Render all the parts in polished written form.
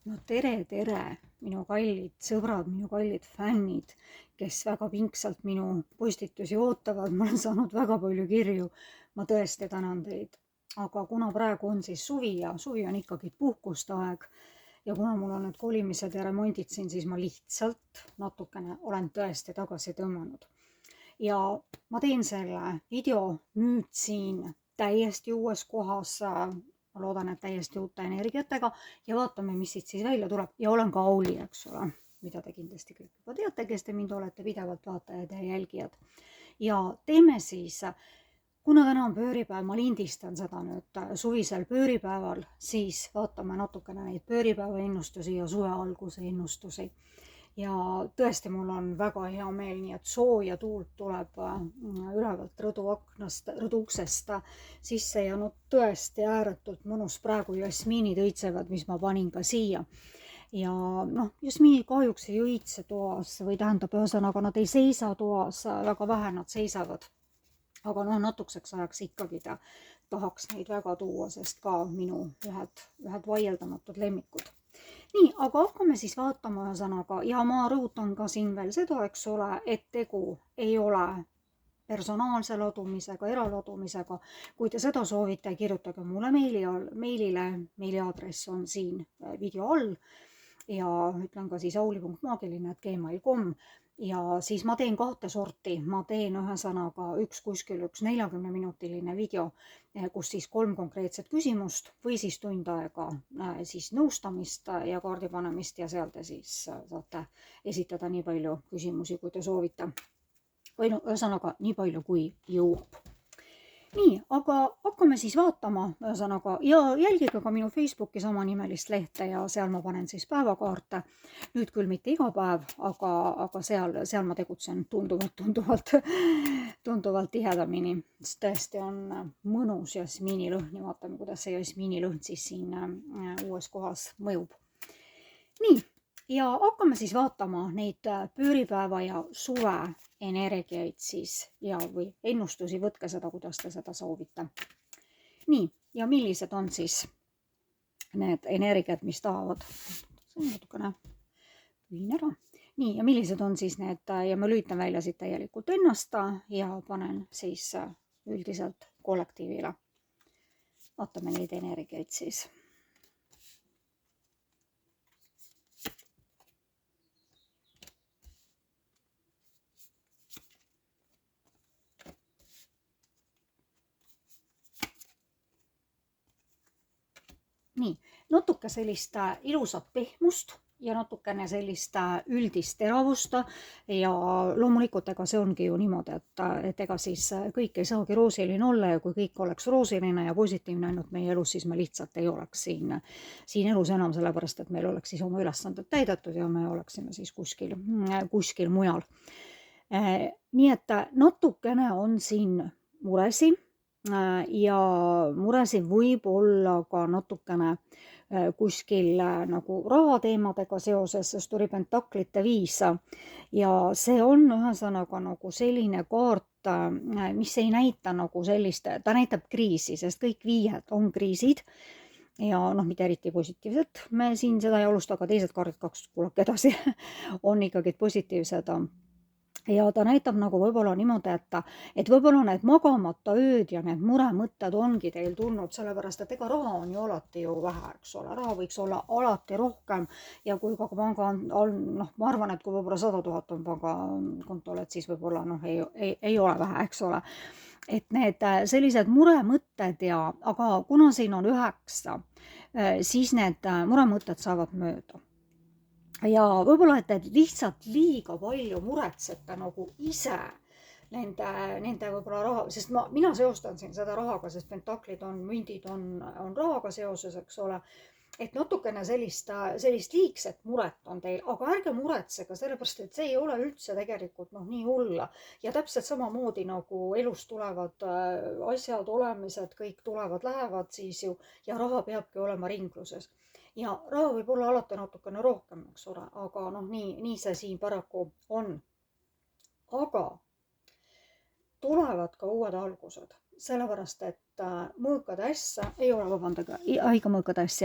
No tere, minu kallid sõbrad, minu kallid fännid, kes väga pingsalt minu postitusi ootavad. Ma olen saanud väga palju kirju. Ma tõesti tänan teid. Aga kuna praegu on siis suvi ja suvi on ikkagi puhkuste aeg ja kuna mul on need kolimised ja remondid siin, siis ma lihtsalt natukene olen tõesti tagasi tõmmanud. Ja ma teen selle video nüüd siin täiesti uues kohas, ma loodan, et täiesti uute energiatega ja vaatame, mis siit siis välja tuleb. Ja olen ka Auli, eks ole, mida te kindlasti kõik juba teate, kes te mind olete pidevalt vaatajad ja jälgijad. Ja teeme siis, kuna täna on pööripäev, ma lindistan seda nüüd suvisel pööripäeval, siis vaatame natukene neid pööripäeva ennustusi ja suve alguse ennustusi. Ja tõesti, mul on väga hea meel, nii et sooja tuult tuleb ülevalt rõdu uksest sisse ja no tõesti ääretult mõnus. Praegu jasmiinid õitsevad, mis ma panin ka siia. Ja noh, jasmiinid kahjuks ei õitse toas või tähendab ühesõnaga, nad ei seisa toas, väga vähe nad seisavad. Aga noh, natukeseks ajaks ikkagi tahaks neid väga tuua, sest ka minu ühed vaieldamatud lemmikud. Nii, aga hakkame siis vaatama ühesõnaga ja ma rõhutan ka siin veel seda, eks ole, et tegu ei ole personaalse ladumisega, eraladumisega. Kui te seda soovite, kirjutage mulle meilile, meiliaadress on siin video all ja ütlen ka siis auli.maagiline@gmail.com. Ja siis ma teen kahte sorti, ma teen ühesõnaga üks 40-minutiline video, kus siis 3 konkreetset küsimust või siis tund aega siis nõustamist ja kaardi panemist ja seal te siis saate esitada nii palju küsimusi, kui te soovite. Või no ühesõnaga nii palju, kui jõuab. Nii, aga hakkame siis vaatama ühesõnaga ja jälgige ka minu Facebooki samanimelist lehte ja seal ma panen siis päevakaarte. Nüüd küll mitte iga päev, aga seal ma tegutsen tunduvalt tihedamini. Tõesti on mõnus jasmiinilõhn ja vaatame, kuidas see jasmiinilõhn siis siin uues kohas mõjub. Nii. Ja hakkame siis vaatama neid pööripäeva ja suve energiaid siis ja või ennustusi, võtke seda, kuidas te seda soovite. Nii, ja millised on siis need energiat, mis tahavad? See on natukene pühin ära. Nii, ja millised on siis need ja ma lülitan välja siit täielikult ennast ja panen siis üldiselt kollektiivile. Vaatame neid energiaid siis. Nii, natuke sellist ilusat pehmust ja natukene sellist üldist teravust ja loomulikult ega see ongi ju niimoodi, et ega siis kõik ei saagi roosiline olla ja kui kõik oleks roosiline ja positiivne ainult meie elus, siis me lihtsalt ei oleks siin elus enam, sellepärast et meil oleks siis oma ülesanded täidetud ja me oleksime siis kuskil mujal. Nii et natukene on siin muresi. Ja muresi võib olla ka natukene kuskil nagu rahateemadega seoses, sest tuli pentaklite 5 ja see on ühesõnaga nagu selline kaart, mis ei näita nagu sellist, ta näitab kriisi, sest kõik 5 on kriisid ja noh, mitte eriti positiivsed. Me siin seda ei alusta, aga teised kaardid 2 kuulake edasi on ikkagi positiivsed. Ja ta näitab nagu võib-olla niimoodi, et võib-olla need magamata ööd ja need muremõtted ongi teil tulnud, sellepärast, et ega raha on ju alati ju vähe, eks ole, raha võiks olla alati rohkem ja kui ka panga on, noh, ma arvan, et kui võib-olla 100 000 on pangakontol, et siis võib-olla noh, ei ole vähe, eks ole. Et need sellised muremõtted aga kuna siin on 9, siis need muremõtted saavad mööda. Ja võib-olla, et te lihtsalt liiga palju muretsete nagu ise nende võib-olla raha, sest mina seostan siin seda rahaga, sest pentaklid on, mündid on rahaga seoses, eks ole, et natukene sellist liigset muret on teil, aga ärge muretsege, sellepärast, et see ei ole üldse tegelikult noh nii hulla ja täpselt samamoodi nagu elus tulevad asjad, olemised, kõik tulevad, lähevad siis ju ja raha peabki olema ringluses. Ja raha võib olla alati natukene rohkem, eks ole, aga noh, nii see siin paraku on. Aga tulevad ka uued algused sellepärast, et mõõkatass, ei ole, vabandage, haige mõõkatass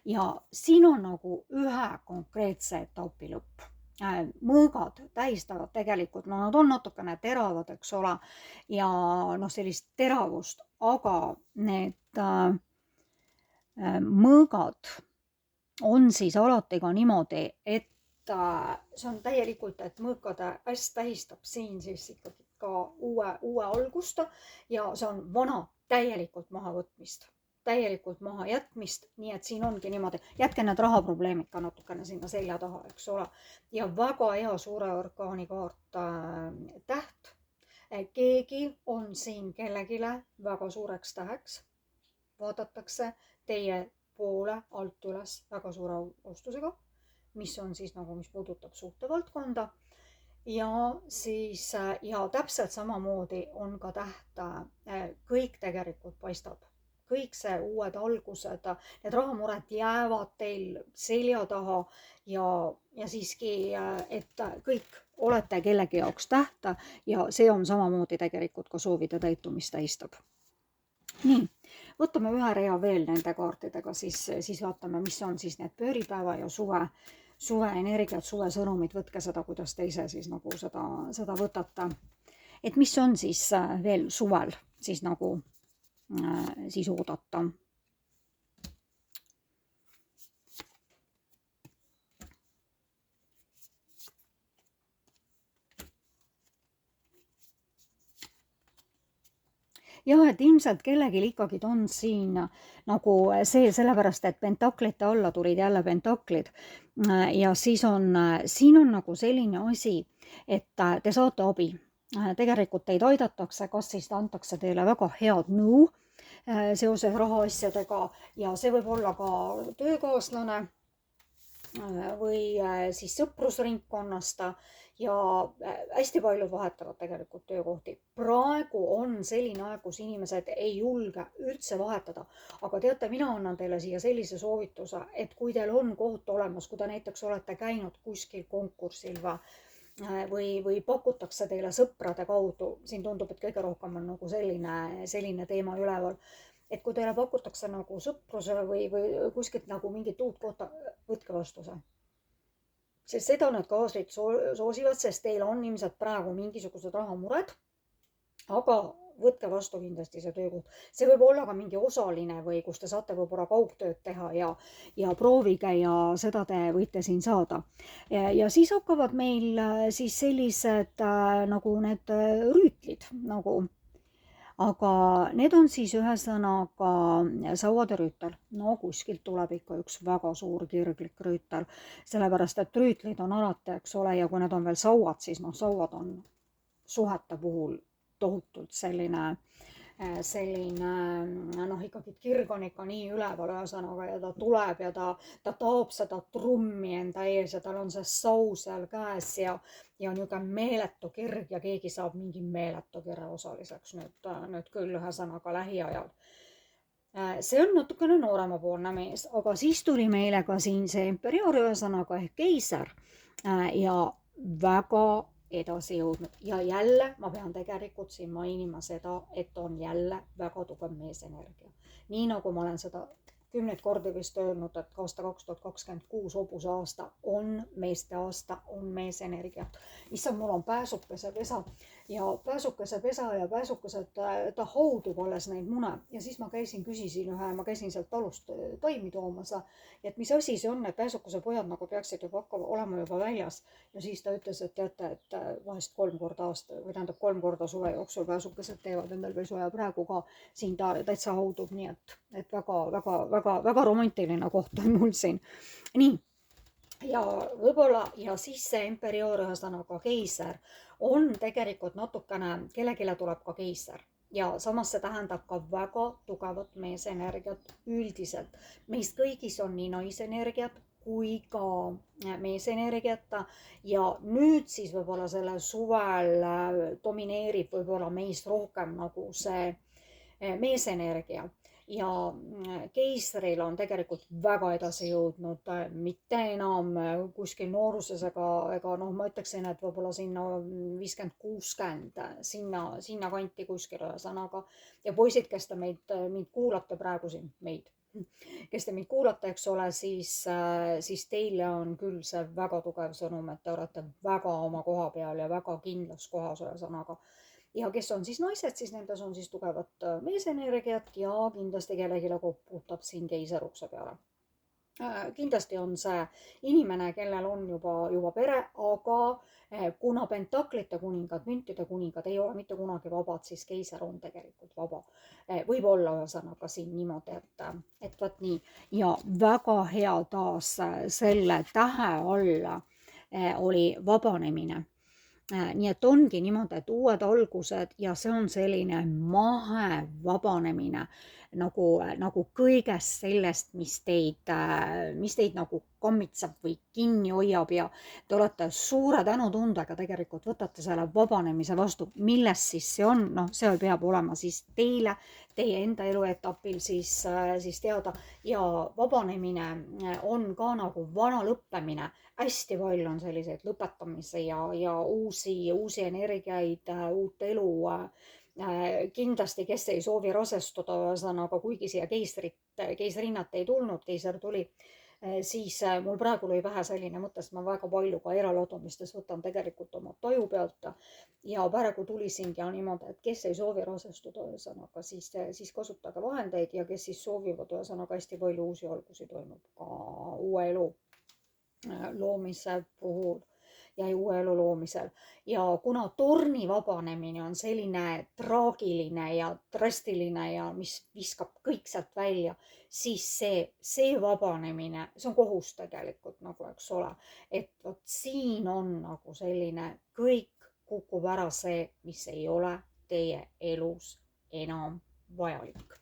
ja siin on nagu ühe konkreetse etapi lõpp. Mõõgad tähistavad tegelikult, no nad on natukene teravad, eks ole, ja noh, sellist teravust, aga need mõõgad on siis alati ka niimoodi, et see on täielikult, et mõõkade äss tähistab siin siis ikkagi ka uue algust ja see on vana täielikult mahavõtmist, täielikult maha jätmist, nii et siin ongi niimoodi, jätke need rahaprobleemid ka natukene sinna selja taha, eks ole, ja väga hea suure orkaani kaart täht. Keegi on siin kellegile väga suureks täheks, vaadatakse teie poole alt üles väga suure austusega, mis on siis nagu, mis puudutab suhtevaldkonda. Ja siis, ja täpselt samamoodi on ka täht, kõik tegelikult paistab. Kõik see uued algused, need rahamured jäävad teil selja taha ja siiski, et kõik olete kellegi jaoks täht ja see on samamoodi tegelikult ka soovide täitumist tähistab. Nii, võtame ühe rea veel nende kaartidega, siis vaatame, mis on siis need pööripäeva ja suve energiat, suve sõnumid, võtke seda, kuidas te ise siis nagu seda võtate. Et mis on siis veel suvel siis nagu siis oodata. Jah, et ilmselt kellelgi ikkagi on siin nagu see, sellepärast, et pentaklite alla tulid jälle pentaklid ja siis siin on nagu selline asi, et te saate abi. Tegelikult teid aidatakse, kas siis antakse teile väga head nõu seoses rahaasjadega ja see võib olla ka töökaaslane või siis sõprusringkonnast ja hästi paljud vahetavad tegelikult töökohti. Praegu on selline aeg, kus inimesed ei julge üldse vahetada, aga teate, mina annan teile siia sellise soovituse, et kui teil on koht olemas, kui te näiteks olete käinud kuskil konkursil või pakutakse teile sõprade kaudu, siin tundub, et kõige rohkem on nagu selline teema üleval, et kui teile pakutakse nagu sõpruse või kuskilt nagu mingit uut kohta, võtke vastuse. Sest seda need kaasrid soosivad, sest teil on ilmselt praegu mingisugused rahamured, aga võtke vastu kindlasti see töökoht. See võib olla ka mingi osaline või kus te saate võib-olla kaugtööd teha ja proovige ja seda te võite siin saada. Ja siis hakkavad meil siis sellised nagu need rüütlid nagu. Aga need on siis ühesõnaga sauade rüütel. No kuskilt tuleb ikka üks väga suur kirglik rüütel, sellepärast et rüütlid on alati, eks ole, ja kui need on veel sauad, siis sauad on suhete puhul tohutult selline ikkagi kirg on ikka nii üleval ühesõnaga ja ta tuleb ja ta taob seda trummi enda ees ja tal on see sau seal käes ja on niisugune meeletu kirg ja keegi saab mingi meeletu kirja osaliseks nüüd küll ühesõnaga lähiajal. See on natukene nooremapoolne mees, aga siis tuli meile ka siin see imperiaar ühesõnaga ehk keiser ja väga edasi jõudnud ja jälle ma pean tegelikult siin mainima seda, et on jälle väga tugev meesenergia. Nii nagu ma olen seda 10 kordi vist öelnud, et aasta 2026 hobuse aasta on meeste aasta, on meesenergiat. Issand, mul on pääsukesepesa ja pääsukesed ta haudub alles neid mune ja siis ma käisin sealt talust taimi toomas, et mis asi see on, et pääsukese pojad nagu peaksid juba olema juba väljas ja siis ta ütles, et teate, et vahest 3 korda suve jooksul pääsukesed teevad endal pesu ja praegu ka siin ta täitsa haudub, nii et väga romantiline koht on mul siin. Nii, ja võib-olla ja siis see imperiaar ühesõnaga keiser on tegelikult natukene, kellegile tuleb ka keiser ja samas see tähendab ka väga tugevat meesenergiat üldiselt. Meist kõigis on nii naisenergiat kui ka meesenergiat ja nüüd siis võib-olla sellel suvel domineerib võib-olla meist rohkem nagu see meesenergia. ja keisril on tegelikult väga edasi jõudnud, mitte enam kuskil nooruses, ega noh, ma ütleksin, et võib-olla sinna 50-60, sinna kanti kuskil ühesõnaga. Ja poisid, kes te meid kuulate praegu siin, kes te meid kuulate, eks ole, siis teile on küll see väga tugev sõnum, et te olete väga oma koha peal ja väga kindlas kohas ühesõnaga. Ja kes on siis naised, siis nendes on siis tugevat meesenergiat ja kindlasti kellelegi koputab siin keisarukse peale. Kindlasti on see inimene, kellel on juba pere, aga kuna pentaklite kuningad, müntide kuningad ei ole mitte kunagi vabad, siis keiser on tegelikult vaba. Võib olla ühesõnaga siin niimoodi, et vot nii. Ja väga hea taas selle tähe alla oli vabanemine. Nii et ongi niimoodi, et uued algused ja see on selline mahe vabanemine nagu kõigest sellest, mis teid nagu kammitseb või kinni hoiab ja te olete suure tänutundega tegelikult võtate selle vabanemise vastu, milles siis see on, noh, see peab olema siis teile, teie enda eluetapil siis teada ja vabanemine on ka nagu vana lõppemine. Hästi palju on selliseid lõpetamisi ja uusi energiaid, uut elu. Kindlasti, kes ei soovi rasestuda, ühesõnaga, kuigi siia keisrinnat ei tulnud, keiser tuli, siis mul praegu lõi pähe selline mõte, sest ma väga palju ka eraladumistes võtan tegelikult oma taju pealt ja praegu tulisingi niimoodi, et kes ei soovi rasestuda, ühesõnaga, siis kasutage vahendeid ja kes siis soovivad, ühesõnaga, hästi palju uusi algusi toimub ka uue elu loomise puhul ja uue elu loomisel. Ja kuna torni vabanemine on selline traagiline ja drastiline ja mis viskab kõik sealt välja, siis see vabanemine, see on kohus tegelikult nagu, eks ole, et vot siin on nagu selline, kõik kukub ära see, mis ei ole teie elus enam vajalik.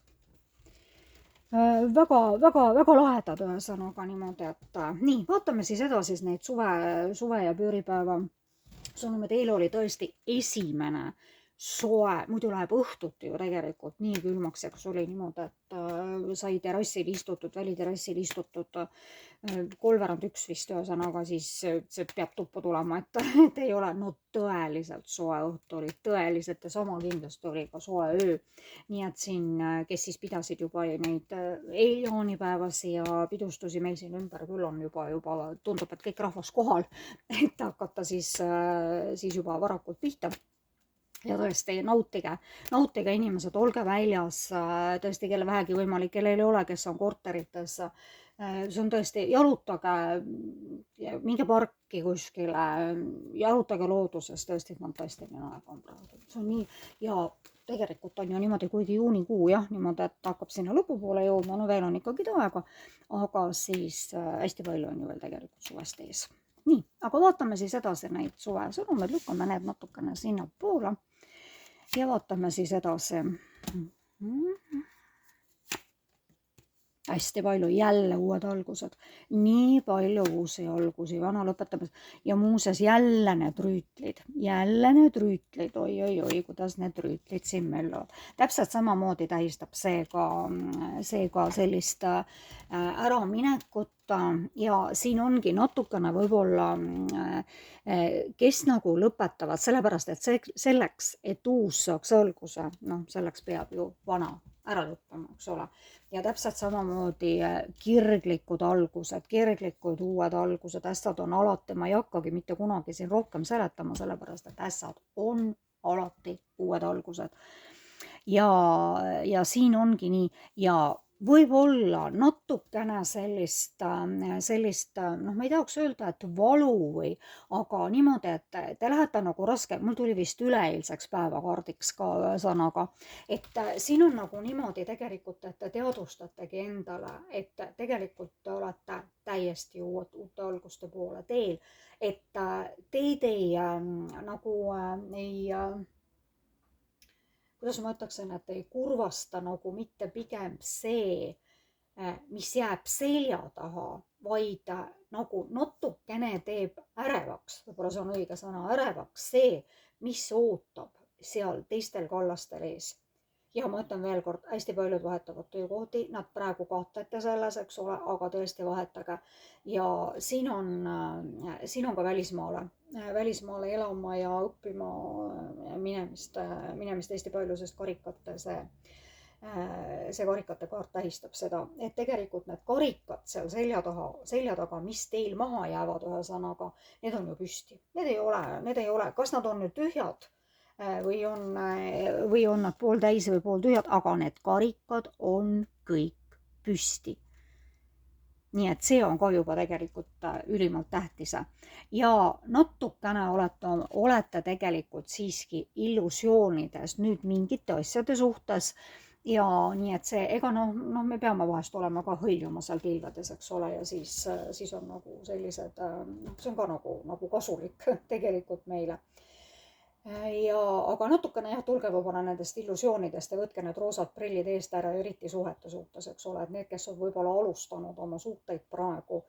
Väga lahedad ühesõnaga niimoodi, et nii, vaatame siis edasi neid suve ja pööripäeva sõnumid. Eile oli tõesti esimene soe, muidu läheb õhtuti ju tegelikult nii külmaks, eks oli niimoodi, et sai terrassil istutud, väliterrassil istutud 12:30 vist, ühesõnaga siis see peab tuppa tulema, et ei ole, no tõeliselt soe õhtu oli, tõeliselt ja sama kindlasti oli ka soe öö. Nii et siin, kes siis pidasid juba neid jaanipäevasi ja pidustusi meil siin ümber küll on juba tundub, et kõik rahvas kohal, et hakata siis juba varakult pihta. Ja tõesti, nautige inimesed, olge väljas, tõesti, kelle vähegi võimalik, kellel ei ole, kes on korterites. See on tõesti, jalutage, minge parki kuskile, jalutage looduses, tõesti fantastiline aeg on praegu. See on nii, ja tegelikult on ju niimoodi, kuigi juunikuu jah, niimoodi, et hakkab sinna lõpupoole jõudma, no veel on ikkagi aega, aga siis hästi palju on ju veel tegelikult suvest ees. Nii, aga vaatame siis edasi neid suve sõnumeid, lükkame need natukene sinna poole ja vaatame siis edasi. Hästi palju, jälle uued algused, nii palju uusi algusi, vana lõpetamas ja muuseas jälle need rüütlid, oi, kuidas need rüütlid siin melluvad. Täpselt samamoodi tähistab see ka sellist äraminekut ja siin ongi natukene võib-olla, kes nagu lõpetavad, sellepärast et selleks, et uus saaks alguse, noh, selleks peab ju vana ära lõppema, eks ole. Ja täpselt samamoodi kirglikud algused, kirglikud uued algused, ässad on alati, ma ei hakkagi mitte kunagi siin rohkem seletama, sellepärast et ässad on alati uued algused. Ja siin ongi nii ja võib-olla natukene sellist, noh, ma ei tahaks öelda, et valu või, aga niimoodi, et te lähete nagu raske, mul tuli vist üleeilseks päevakaardiks ka ühesõnaga, et siin on nagu niimoodi tegelikult, et te teadvustategi endale, et tegelikult te olete täiesti uute alguste poole teel, et teid kuidas ma ütleksin, et ei kurvasta nagu mitte pigem see, mis jääb selja taha, vaid nagu natukene teeb ärevaks, võib-olla see on õige sõna, ärevaks see, mis ootab seal teistel kallastel ees. ja ma ütlen veel kord, hästi paljud vahetavad töökohti, nad praegu kahtlete selles, eks ole, aga tõesti vahetage. Ja siin on ka välismaale elama ja õppima minemist hästi palju, sest see karikate kaart tähistab seda, et tegelikult need karikad seal selja taga, mis teil maha jäävad, ühesõnaga, need on ju püsti. Need ei ole, kas nad on nüüd tühjad või on nad pooltäis või pooltühjad, aga need karikad on kõik püsti. Nii et see on ka juba tegelikult ülimalt tähtis. Ja natukene olete tegelikult siiski illusioonides nüüd mingite asjade suhtes. Ja nii et see, ega me peame vahest olema ka hõljuma seal pilvedes, eks ole, ja siis on nagu sellised, see on ka nagu kasulik tegelikult meile. Aga natukene tulge võib-olla nendest illusioonidest ja võtke need roosad prillid eest ära, eriti suhete suhtes, eks ole, et need, kes on võib-olla alustanud oma suhteid praegu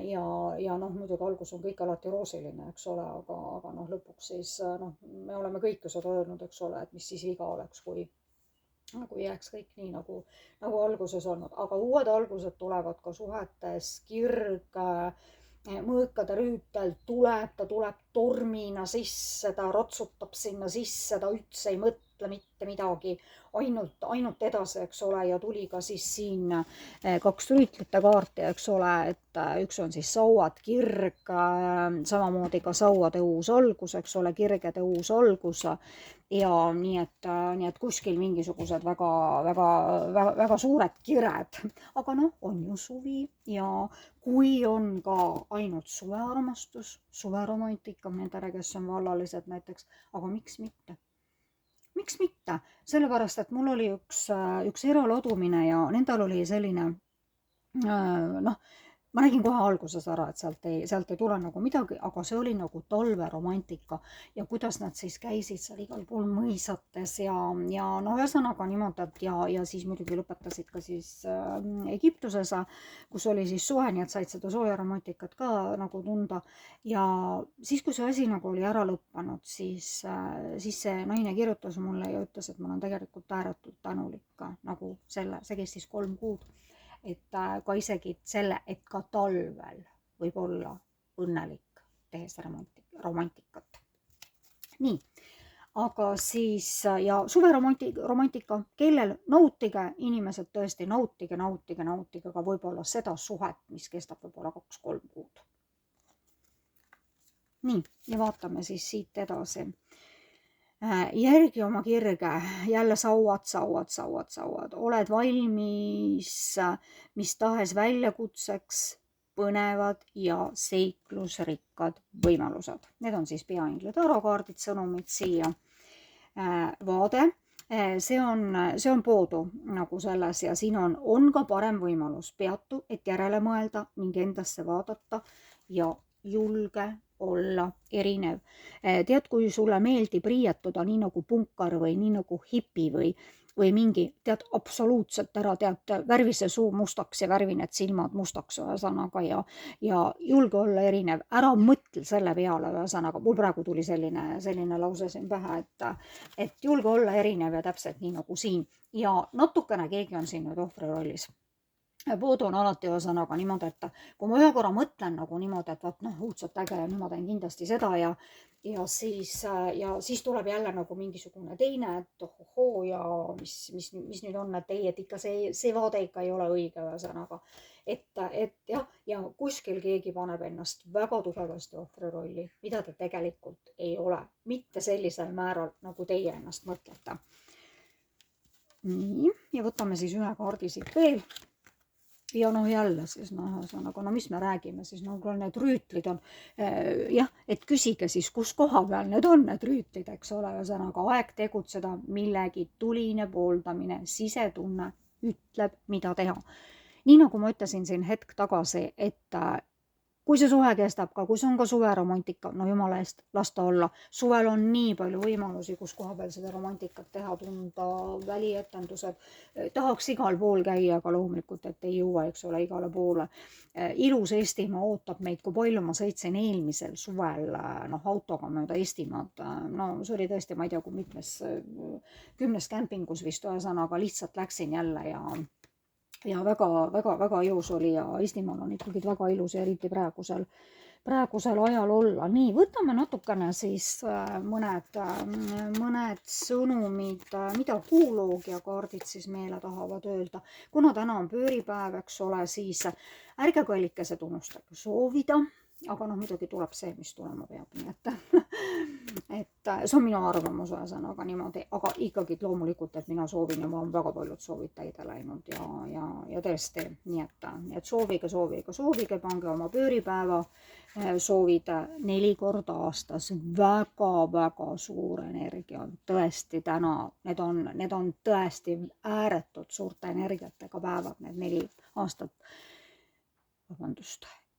ja muidugi algus on kõik alati roosiline, eks ole, aga lõpuks siis me oleme kõik ju seda öelnud, eks ole, et mis siis viga oleks, kui jääks kõik nii nagu alguses olnud, aga uued algused tulevad ka suhetes, kirg, mõõkade rüütel tuleb, ta tuleb tormina sisse, ta ratsutab sinna sisse, ta üldse ei mõtle mitte midagi, ainult edasi, eks ole, ja tuli ka siis siin 2 rüütlite kaarti, eks ole, et üks on siis sauad, kirg, samamoodi ka sauade uus algus, eks ole, kirgede uus algus ja nii et kuskil mingisugused väga suured kired, aga on ju suvi ja kui on ka ainult suvearmastus, suveromantika nendele, kes on vallalised näiteks, aga miks mitte? Miks mitte? Sellepärast, et mul oli üks eraladumine ja nendel oli selline, ma nägin kohe alguses ära, et sealt ei tule nagu midagi, aga see oli nagu talveromantika ja kuidas nad siis käisid seal igal pool mõisates ja ühesõnaga niimoodi, et ja siis muidugi lõpetasid ka siis Egiptuses, kus oli siis suve, nii et said seda sooja romantikat ka nagu tunda ja siis, kui see asi nagu oli ära lõppenud, siis see naine kirjutas mulle ja ütles, et ma olen tegelikult ääretult tänulik nagu see kestis 3 kuud. Et ka isegi selle, et ka talvel võib olla õnnelik tehes romantikat. Nii, aga siis ja suveromantika, kellel nautige, inimesed tõesti nautige ka võib-olla seda suhet, mis kestab võib-olla 2-3 kuud. Nii, ja vaatame siis siit edasi. Järgi oma kirge, jälle sauad, oled valmis mis tahes väljakutseks, põnevad ja seiklusrikkad võimalused. Need on siis peaingli tarokaardid, sõnumid siia. Vaade, see on poodu nagu selles ja siin on ka parem võimalus, peatu, et järele mõelda ning endasse vaadata ja julge olla erinev. Tead, kui sulle meeldib riietuda nii nagu punkar või nii nagu hipi või mingi, tead, absoluutselt ära, tead, värvi see suu mustaks ja värvi need silmad mustaks ühesõnaga ja julge olla erinev, ära mõtle selle peale ühesõnaga, mul praegu tuli selline lause siin pähe, et julge olla erinev ja täpselt nii nagu siin ja natukene keegi on siin nüüd ohvri rollis. Poodu on alati ühesõnaga niimoodi, et kui ma ühe korra mõtlen nagu niimoodi, et õudselt äge ja nüüd ma teen kindlasti seda ja siis tuleb jälle nagu mingisugune teine, et ohohoo ja mis nüüd on, et ei, et ikka see vaade ikka ei ole õige ühesõnaga. Et jah, ja kuskil keegi paneb ennast väga tugevasti ohvri rolli, mida ta tegelikult ei ole, mitte sellisel määral, nagu teie ennast mõtlete. Nii, ja võtame siis ühe kaardi siit veel. Ja jälle siis, mis me räägime siis, kui need rüütlid on, et küsige siis, kus koha peal need on, need rüütlid, eks ole, ühesõnaga aeg tegutseda, millegi tuline pooldamine, sisetunne ütleb, mida teha. Nii nagu ma ütlesin siin hetk tagasi, et kui see suhe kestab ka, kui see on ka suveromantika, no jumala eest, las ta olla. Suvel on nii palju võimalusi, kus koha peal seda romantikat teha, tunda, välietendused. Tahaks igal pool käia, aga loomulikult, et ei jõua, eks ole, igale poole. Ilus Eestimaa ootab meid, kui palju ma sõitsin eelmisel suvel autoga mööda Eestimaad. No see oli tõesti, ma ei tea, kui mitmes 10 kämpingus vist, ühesõnaga lihtsalt läksin jälle ja väga ilus oli ja Eestimaal on ikkagi väga ilus ja eriti praegusel ajal olla. Nii, võtame natukene siis mõned sõnumid, mida kuuloogiakaardid siis meile tahavad öelda. Kuna täna on pööripäev, eks ole, siis ärge kallikesed unustage soovida, aga muidugi tuleb see, mis tulema peab, nii et see on minu arvamus ühesõnaga niimoodi, aga ikkagi loomulikult, et mina soovin ja mul on väga paljud soovid täide läinud ja tõesti, nii et soovige, pange oma pööripäeva soovid 4 korda aastas, väga suur energia on tõesti täna, need on tõesti ääretult suurte energiatega päevad, need 4 aastat,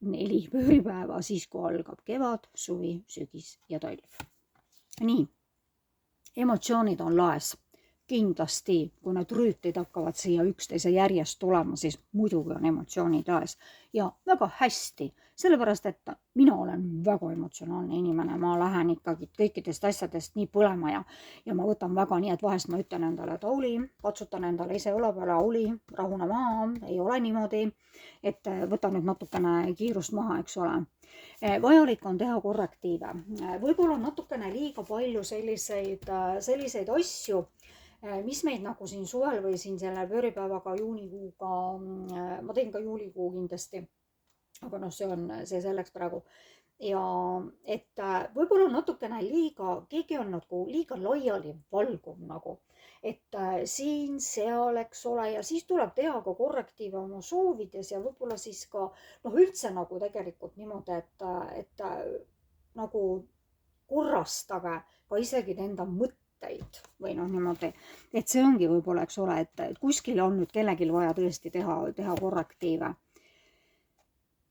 4 pööripäeva, siis kui algab kevad, suvi, sügis ja talv. Nii, emotsioonid on laes. Kindlasti, kui need rüütid hakkavad siia üksteise järjest tulema, siis muidugi on emotsioonid laes. Ja väga hästi, sellepärast, et mina olen väga emotsionaalne inimene. Ma lähen ikkagi kõikidest asjadest nii põlema ja ma võtan väga nii, et vahest ma ütlen endale, et Auli, patsutan endale ise õla peale, Auli, rahune maha, ei ole niimoodi, et võta nüüd natukene kiirust maha, eks ole. Vajalik on teha korrektiive. Võib-olla on natukene liiga palju selliseid asju, mis meid nagu siin suvel või siin selle pööripäevaga juunikuuga, ma teen ka juulikuu kindlasti, aga see on see selleks praegu. Ja et võib-olla on natukene liiga, keegi on nagu liiga laiali valguv nagu, et siin, seal, eks ole, ja siis tuleb teha ka korrektiive oma soovides ja võib-olla siis ka üldse nagu tegelikult niimoodi, et nagu korrastage ka isegi enda mõtteid või niimoodi, et see ongi võib-olla, eks ole, et kuskil on nüüd kellelgi vaja tõesti teha korrektiive.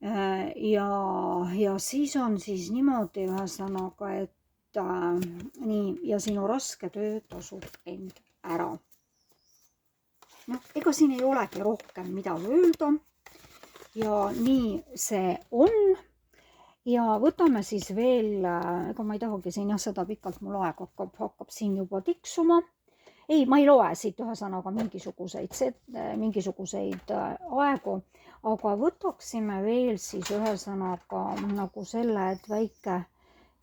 Ja siis on siis niimoodi ühesõnaga, et nii, ja sinu raske töö tasub end ära. Ega siin ei olegi rohkem midagi öelda ja nii see on. Ja võtame siis veel, ega ma ei tahagi siin seda pikalt, mul aeg hakkab siin juba tiksuma. Ei, ma ei loe siit ühesõnaga mingisuguseid aegu, aga võtaksime veel siis ühesõnaga nagu selle, et väike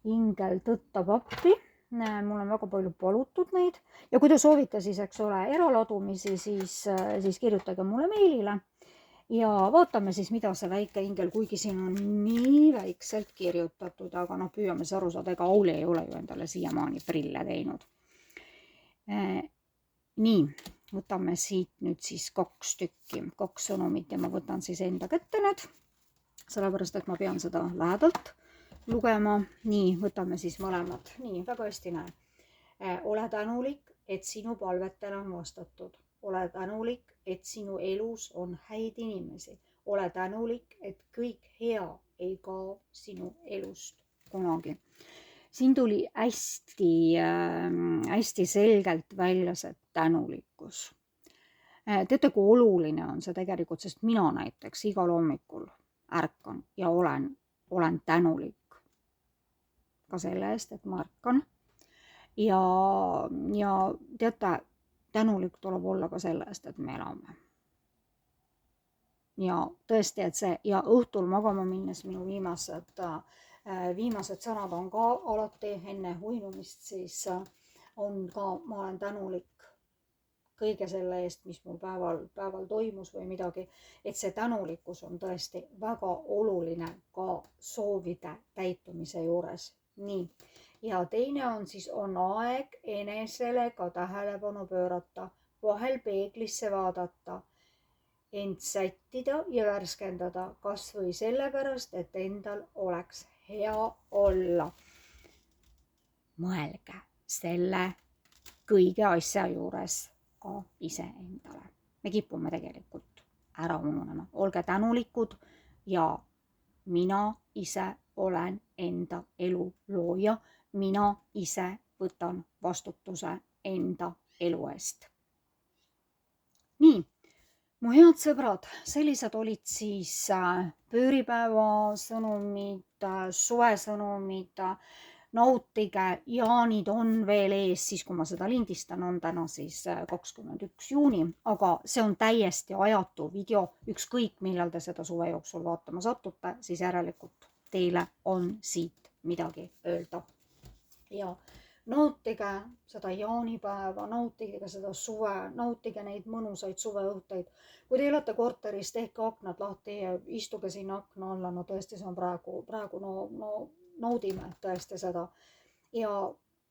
ingel tõttab appi. Mul on väga palju palutud neid ja kui te soovite siis, eks ole, eraladumisi, siis kirjutage mulle meilile. Ja vaatame siis, mida see väike ingel, kuigi siin on nii väikselt kirjutatud, aga püüame see aru saada, ega Auli ei ole ju endale siiamaani prille teinud. Nii, võtame siit nüüd siis 2 tükki, 2 sõnumit ja ma võtan siis enda kätte nüüd, sellepärast, et ma pean seda lähedalt lugema. Nii, võtame siis mõlemad. Nii, väga hästi näe. Ole tänulik, et sinu palvetele on vastatud. Ole tänulik, et sinu elus on häid inimesi. Ole tänulik, et kõik hea ei kao sinu elust kunagi. Siin tuli hästi selgelt välja see tänulikkus. Teate, kui oluline on see tegelikult, sest mina näiteks igal hommikul ärkan ja olen tänulik ka selle eest, et ma ärkan. Ja teate, tänulik tuleb olla ka selle eest, et me elame. Ja tõesti, et see ja õhtul magama minnes minu viimased sõnad on ka alati enne uinumist, siis ma olen tänulik kõige selle eest, mis mul päeval toimus või midagi, et see tänulikkus on tõesti väga oluline ka soovide täitumise juures. Nii. Ja teine on siis aeg enesele ka tähelepanu pöörata, vahel peeglisse vaadata, end sättida ja värskendada kas või sellepärast, et endal oleks hea olla. Mõelge selle kõige asja juures ka iseendale. Me kipume tegelikult ära ununema. Olge tänulikud ja mina ise olen enda elu looja, mina ise võtan vastutuse enda elu eest. Nii, mu head sõbrad, sellised olid siis pööripäeva sõnumid, suvesõnumid. Nautige, jaanid on veel ees, siis kui ma seda lindistan, on täna siis 21. juuni, aga see on täiesti ajatu video, ükskõik millal te seda suve jooksul vaatama satute, siis järelikult teile on siit midagi öelda. Ja nautige seda jaanipäeva, nautige seda suve, nautige neid mõnusaid suveõhtuid. Kui te olete korteris, tehke aknad lahti ja istuge sinna akna alla, no tõesti, see on praegu naudime tõesti seda. Ja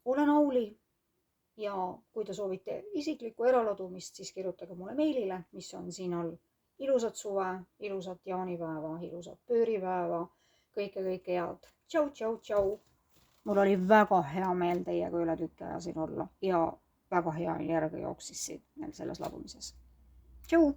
olen Auli ja kui te soovite isiklikku eraladumist, siis kirjutage mulle meilile, mis on siin all. Ilusat suve, ilusat jaanipäeva, ilusat pööripäeva, kõike head. Tšau. Mul oli väga hea meel teiega üle tükki aja siin olla ja väga hea järgi jooksis siin selles ladumises. Tšau!